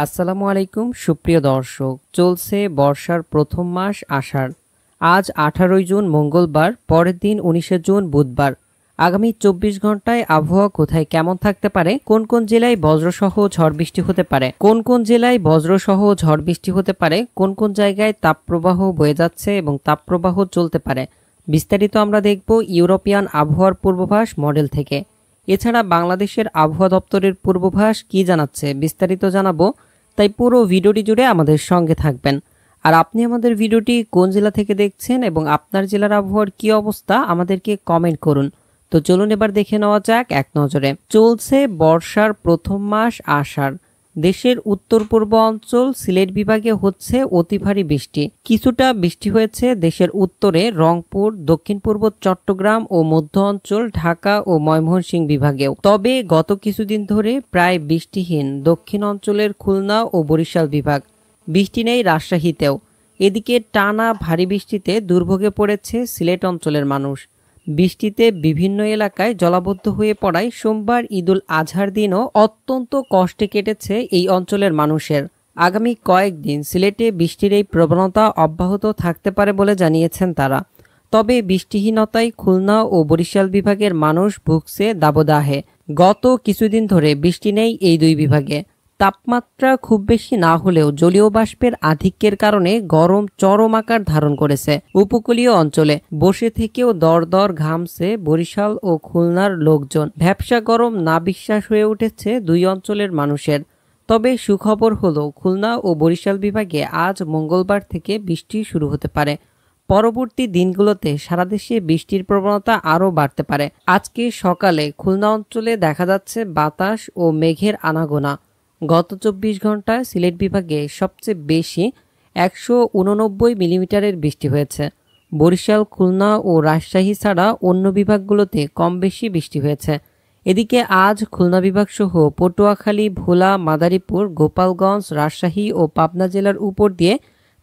আসসালামু আলাইকুম সুপ্রিয় দর্শক, চলছে বর্ষার প্রথম মাস আষাঢ়। আজ 18 জুন মঙ্গলবার, পরের দিন 19 জুন বুধবার। আগামী 24 ঘন্টায় আবহাওয়া কোথায় কেমন থাকতে পারে, কোন কোন জেলায় বজ্রসহ ঝড় বৃষ্টি হতে পারে, কোন কোন জেলায় বজ্রসহ ঝড় বৃষ্টি হতে পারে, কোন কোন জায়গায় তাপপ্রবাহ বয়ে যাচ্ছে এবং তাপপ্রবাহ চলতে পারে, বিস্তারিত আমরা দেখব ইউরোপিয়ান আবহাওয়ার পূর্বাভাস মডেল থেকে। এছাড়া বাংলাদেশের আবহাওয়া দপ্তরের পূর্বাভাস কি জানাচ্ছে বিস্তারিত জানাবো, তাই পুরো ভিডিওটি জুড়ে আমাদের সঙ্গে থাকবেন। আর আপনি আমাদের ভিডিওটি কোন জেলা থেকে দেখছেন এবং আপনার জেলার আবহাওয়ার কি অবস্থা আমাদেরকে কমেন্ট করুন। তো চলুন এবার দেখে নেওয়া যাক এক নজরে। চলছে বর্ষার প্রথম মাস আষাঢ়। দেশের উত্তর পূর্ব অঞ্চল সিলেট বিভাগে হচ্ছে অতি ভারী বৃষ্টি। কিছুটা বৃষ্টি হয়েছে দেশের উত্তরে রংপুর, দক্ষিণ পূর্ব চট্টগ্রাম ও মধ্য অঞ্চল ঢাকা ও ময়মনসিংহ বিভাগেও। তবে গত কিছুদিন ধরে প্রায় বৃষ্টিহীন দক্ষিণ অঞ্চলের খুলনা ও বরিশাল বিভাগ। বৃষ্টি নেই রাজশাহীতেও। এদিকে টানা ভারী বৃষ্টিতে দুর্ভোগে পড়েছে সিলেট অঞ্চলের মানুষ। বৃষ্টিতে বিভিন্ন এলাকায় জলাবদ্ধ হয়ে পড়ায় সোমবার ঈদুল আজহার দিনও অত্যন্ত কষ্টে কেটেছে এই অঞ্চলের মানুষের। আগামী কয়েকদিন সিলেটে বৃষ্টির এই প্রবণতা অব্যাহত থাকতে পারে বলে জানিয়েছেন তারা। তবে বৃষ্টিহীনতায় খুলনা ও বরিশাল বিভাগের মানুষ ভুগছে দাবদাহে। গত কিছুদিন ধরে বৃষ্টি নেই এই দুই বিভাগে। তাপমাত্রা খুব বেশি না হলেও জলীয় বাষ্পের আধিক্যের কারণে গরম চরম আকার ধারণ করেছে উপকূলীয় অঞ্চলে। বসে থেকেও দরদর ঘামছে বরিশাল ও খুলনার লোকজন। ভ্যাপসা গরম না বিশ্বাস হয়ে উঠেছে দুই অঞ্চলের মানুষের। তবে সুখবর হলো খুলনা ও বরিশাল বিভাগে আজ মঙ্গলবার থেকে বৃষ্টি শুরু হতে পারে। পরবর্তী দিনগুলোতে সারা দেশে বৃষ্টির প্রবণতা আরও বাড়তে পারে। আজকে সকালে খুলনা অঞ্চলে দেখা যাচ্ছে বাতাস ও মেঘের আনাগোনা। গত 24 ঘন্টায় সিলেট বিভাগে সবচেয়ে বেশি 189 মিলিমিটারের বৃষ্টি হয়েছে। বরিশাল, খুলনা ও রাজশাহী ছাড়া অন্য বিভাগগুলোতে কম বেশি বৃষ্টি হয়েছে। এদিকে আজ খুলনা বিভাগ সহ পটুয়াখালী, ভোলা, মাদারীপুর, গোপালগঞ্জ, রাজশাহী ও পাবনা জেলার উপর দিয়ে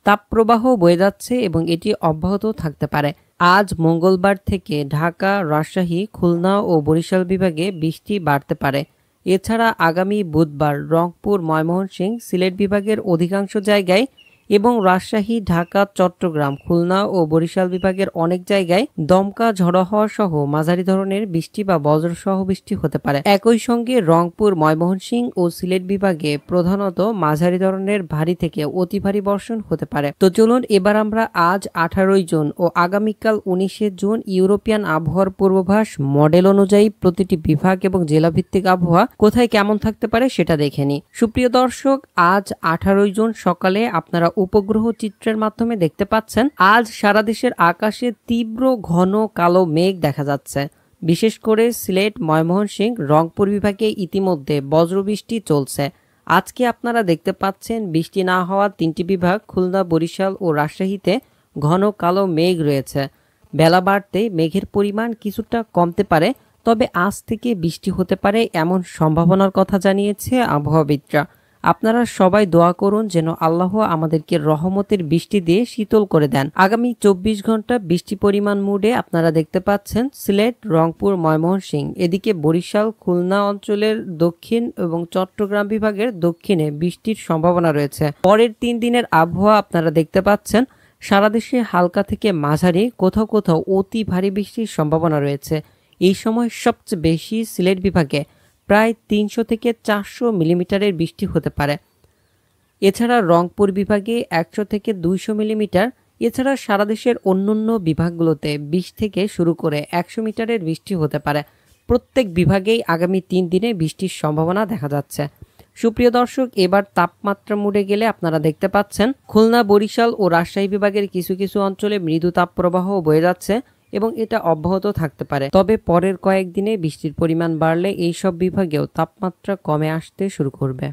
তাপপ্রবাহ বয়ে যাচ্ছে এবং এটি অব্যাহত থাকতে পারে। আজ মঙ্গলবার থেকে ঢাকা, রাজশাহী, খুলনা ও বরিশাল বিভাগে বৃষ্টি বাড়তে পারে। এছাড়া আগামী বুধবার রংপুর, ময়মনসিংহ, সিলেট বিভাগের অধিকাংশ জায়গায় এবং রাজশাহী, ঢাকা, চট্টগ্রাম, খুলনা ও বরিশাল বিভাগের অনেক জায়গায় দমকা ঝড়ো হওয়া সহ মাঝারি ধরনের বৃষ্টি বা বজ্রসহ বৃষ্টি হতে পারে। একই সঙ্গে রংপুর, ময়মনসিংহ ও সিলেট বিভাগে প্রধানত মাঝারি ধরনের ভারী থেকে অতি ভারী বর্ষণ হতে পারে। তো চলুন এবার আমরা আজ 18 জুন ও আগামীকাল 19 জুন ইউরোপিয়ান আবহাওয়ার পূর্বাভাস মডেল অনুযায়ী প্রতিটি বিভাগ এবং জেলা ভিত্তিক আবহাওয়া কোথায় কেমন থাকতে পারে সেটা দেখে নিই। সুপ্রিয় দর্শক, আজ 18 জুন সকালে আপনারা উপগ্রহ চিত্রের মাধ্যমে দেখতে পাচ্ছেন আজ সারা দেশের আকাশে তীব্র ঘন কালো মেঘ দেখা যাচ্ছে। বিশেষ করে সিলেট, ময়মনসিংহ, রংপুর বিভাগে ইতিমধ্যে বজ্রবৃষ্টি চলছে। আজকে আপনারা দেখতে পাচ্ছেন বৃষ্টি না হওয়া তিনটি বিভাগ খুলনা, বরিশাল ও রাজশাহীতে ঘন কালো মেঘ রয়েছে। বেলা বাড়তে মেঘের পরিমাণ কিছুটা কমতে পারে, তবে আজ থেকে বৃষ্টি হতে পারে এমন সম্ভাবনার কথা জানিয়েছে আবহাওয়াবিদরা। আপনারা সবাই দোয়া করুন যেন আল্লাহ আমাদেরকে রহমতের বৃষ্টি দিয়ে শীতল করে দেন। আগামী 24 ঘন্টা বৃষ্টি পরিমাণ মুডে আপনারা দেখতে পাচ্ছেন সিলেট, রংপুর, ময়মনসিংহ। এদিকে বরিশাল, খুলনা অঞ্চলের দক্ষিণ এবং চট্টগ্রাম বিভাগের দক্ষিণে বৃষ্টির সম্ভাবনা রয়েছে। পরের 3 দিনের আবহাওয়া আপনারা দেখতে পাচ্ছেন সারা দেশে হালকা থেকে মাঝারি, কোথাও কোথাও অতি ভারী বৃষ্টির সম্ভাবনা রয়েছে। এই সময় সবচেয়ে বেশি সিলেট বিভাগে প্রায় 300 থেকে 400 মিলিমিটারের বৃষ্টি হতে পারে। এছাড়া রংপুর বিভাগে 100 থেকে 200 মিলিমিটার। এছাড়া সারা দেশের অন্যান্য বিভাগগুলোতে 20 থেকে শুরু করে 100 মিটারের বৃষ্টি হতে পারে। প্রত্যেক বিভাগেই আগামী 3 দিনে বৃষ্টির সম্ভাবনা দেখা যাচ্ছে। সুপ্রিয় দর্শক, এবার তাপমাত্রা মুডে গেলে আপনারা দেখতে পাচ্ছেন খুলনা, বরিশাল ও রাজশাহী বিভাগের কিছু কিছু অঞ্চলে মৃদু তাপপ্রবাহ বয়ে যাচ্ছে এবং এটা অব্যাহত থাকতে পারে। তবে পরের কয়েকদিনে বৃষ্টির পরিমাণ বাড়লে এই সব বিভাগেও তাপমাত্রা কমে আসতে শুরু করবে।